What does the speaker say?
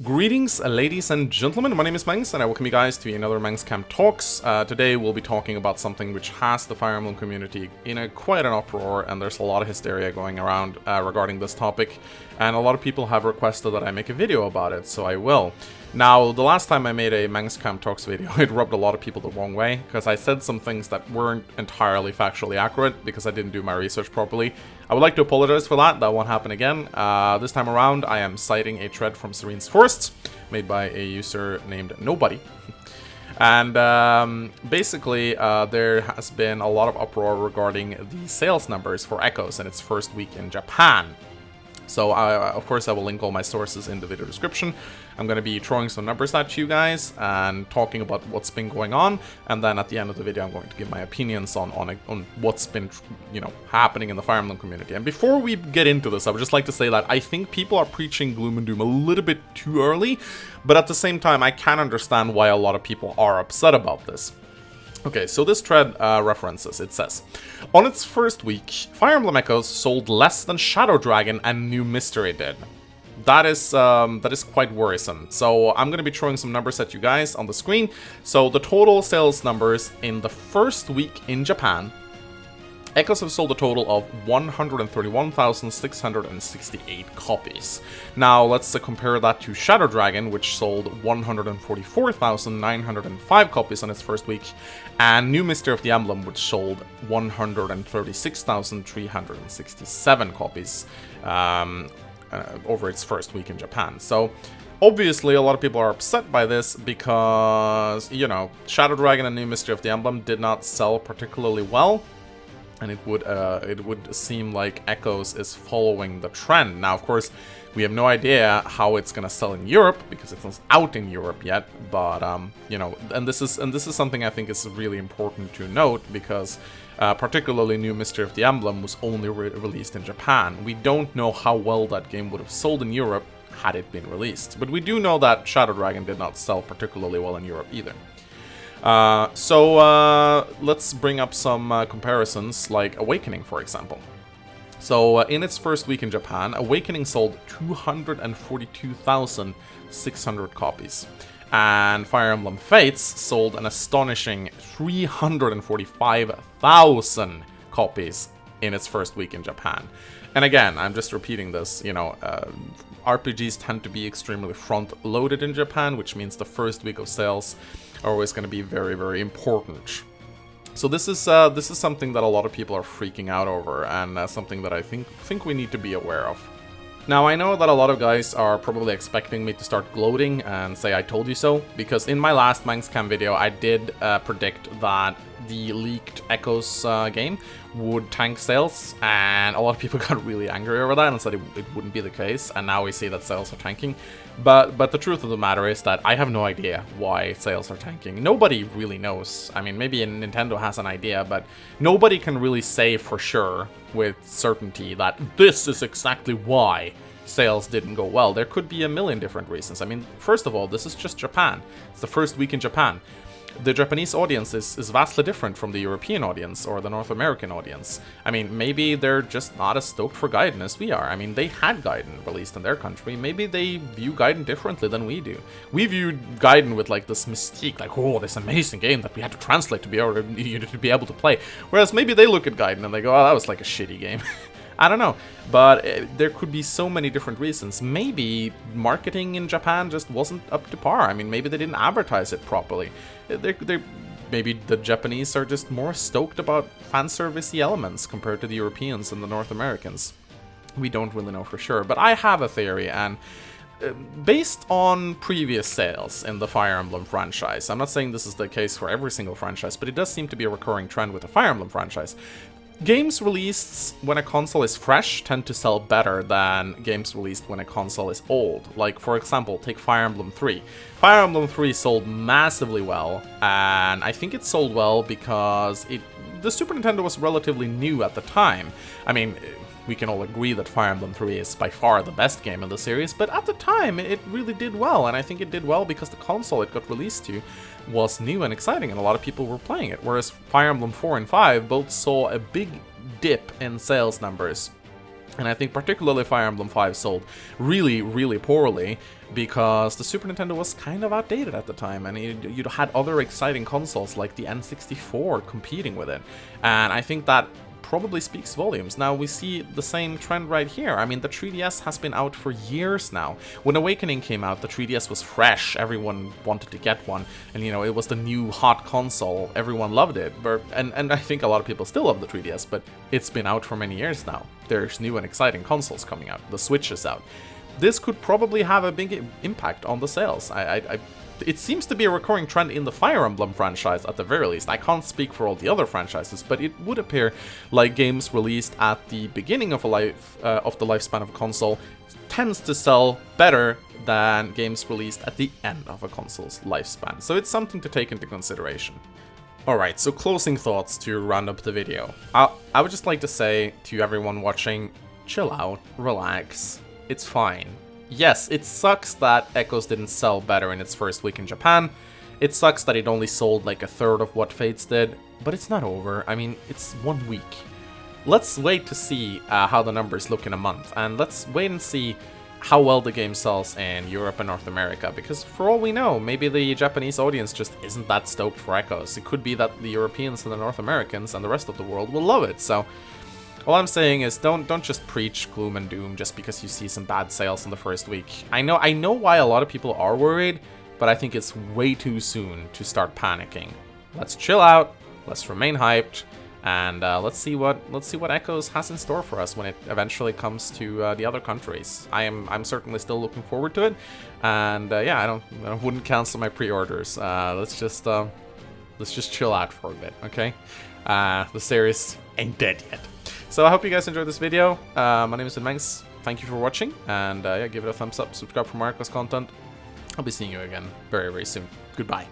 Greetings, ladies and gentlemen, my name is Mangs, and I welcome you guys to another MangsCam Talks. Today we'll be talking about something which has the Fire Emblem community in quite an uproar, and there's a lot of hysteria going around regarding this topic, and a lot of people have requested that I make a video about it, so I will. Now, the last time I made a MangsCam Talks video, it rubbed a lot of people the wrong way, because I said some things that weren't entirely factually accurate, because I didn't do my research properly. I would like to apologize for that won't happen again. This time around, I am citing a thread from Serene's Forests, made by a user named Nobody. And basically, there has been a lot of uproar regarding the sales numbers for Echoes in its first week in Japan. So, of course, I will link all my sources in the video description. I'm going to be throwing some numbers at you guys and talking about what's been going on. And then at the end of the video, I'm going to give my opinions on what's been, happening in the Fire Emblem community. And before we get into this, I would just like to say that I think people are preaching gloom and doom a little bit too early. But at the same time, I can understand why a lot of people are upset about this. Okay, so this thread references, it says, on its first week, Fire Emblem Echoes sold less than Shadow Dragon and New Mystery did. That is quite worrisome. So I'm going to be throwing some numbers at you guys on the screen. So the total sales numbers in the first week in Japan, Echoes have sold a total of 131,668 copies. Now, let's compare that to Shadow Dragon, which sold 144,905 copies on its first week, and New Mystery of the Emblem, which sold 136,367 copies over its first week in Japan. So, obviously, a lot of people are upset by this because, Shadow Dragon and New Mystery of the Emblem did not sell particularly well. And it would seem like Echoes is following the trend. Now, of course, we have no idea how it's gonna sell in Europe because it's not out in Europe yet. But and this is something I think is really important to note because particularly New Mystery of the Emblem was only released in Japan. We don't know how well that game would have sold in Europe had it been released, but we do know that Shadow Dragon did not sell particularly well in Europe either. Let's bring up some comparisons, like Awakening, for example. So, in its first week in Japan, Awakening sold 242,600 copies. And Fire Emblem Fates sold an astonishing 345,000 copies in its first week in Japan. And again, I'm just repeating this, RPGs tend to be extremely front-loaded in Japan, which means the first week of sales are always going to be very, very important. So this is something that a lot of people are freaking out over, and something that I think we need to be aware of. Now, I know that a lot of guys are probably expecting me to start gloating and say I told you so, because in my last MangsCam video, I did predict that the leaked Echoes game would tank sales, and a lot of people got really angry over that and said it wouldn't be the case, and now we see that sales are tanking. But the truth of the matter is that I have no idea why sales are tanking. Nobody really knows. I mean, maybe Nintendo has an idea, but nobody can really say for sure with certainty that this is exactly why sales didn't go well. There could be a million different reasons. I mean, first of all, this is just Japan. It's the first week in Japan. The Japanese audience is vastly different from the European audience or the North American audience. I mean, maybe they're just not as stoked for Gaiden as we are. I mean, they had Gaiden released in their country. Maybe they view Gaiden differently than we do. We viewed Gaiden with like this mystique, like, oh, this amazing game that we had to translate to be able to play. Whereas maybe they look at Gaiden and they go, oh, that was like a shitty game. I don't know, but there could be so many different reasons. Maybe marketing in Japan just wasn't up to par. I mean, maybe they didn't advertise it properly. Maybe the Japanese are just more stoked about fan service-y elements compared to the Europeans and the North Americans. We don't really know for sure, but I have a theory, and based on previous sales in the Fire Emblem franchise, I'm not saying this is the case for every single franchise, but it does seem to be a recurring trend with the Fire Emblem franchise. Games released when a console is fresh tend to sell better than games released when a console is old. Like, for example, take Fire Emblem 3. Fire Emblem 3 sold massively well, and I think it sold well because the Super Nintendo was relatively new at the time. I mean, we can all agree that Fire Emblem 3 is by far the best game in the series, but at the time it really did well, and I think it did well because the console it got released to was new and exciting, and a lot of people were playing it, whereas Fire Emblem 4 and 5 both saw a big dip in sales numbers And I think particularly Fire Emblem 5 sold really, really poorly because the Super Nintendo was kind of outdated at the time, and you had other exciting consoles like the N64 competing with it. And I think that probably speaks volumes. Now we see the same trend right here. I mean, the 3DS has been out for years now. When Awakening came out, the 3DS was fresh. Everyone wanted to get one, and you know, it was the new hot console. Everyone loved it. And I think a lot of people still love the 3DS, but it's been out for many years now. There's new and exciting consoles coming out. The Switch is out. This could probably have a big impact on the sales. It seems to be a recurring trend in the Fire Emblem franchise at the very least. I can't speak for all the other franchises, but it would appear like games released at the beginning of the lifespan of a console tends to sell better than games released at the end of a console's lifespan. So it's something to take into consideration. Alright, so closing thoughts to round up the video. I would just like to say to everyone watching, chill out, relax, it's fine. Yes, it sucks that Echoes didn't sell better in its first week in Japan. It sucks that it only sold like a third of what Fates did, but it's not over. I mean, it's 1 week. Let's wait to see how the numbers look in a month, and let's wait and see how well the game sells in Europe and North America, because for all we know, maybe the Japanese audience just isn't that stoked for Echoes. It could be that the Europeans and the North Americans and the rest of the world will love it, so all I'm saying is don't just preach gloom and doom just because you see some bad sales in the first week. I know why a lot of people are worried, but I think it's way too soon to start panicking. Let's chill out, let's remain hyped, and let's see what Echoes has in store for us when it eventually comes to the other countries. I'm certainly still looking forward to it, and yeah, I wouldn't cancel my pre-orders. Let's just chill out for a bit, okay? The series ain't dead yet. So I hope you guys enjoyed this video. My name is Mangs. Thank you for watching, and yeah, give it a thumbs up, subscribe for more Echoes content. I'll be seeing you again very, very soon. Goodbye.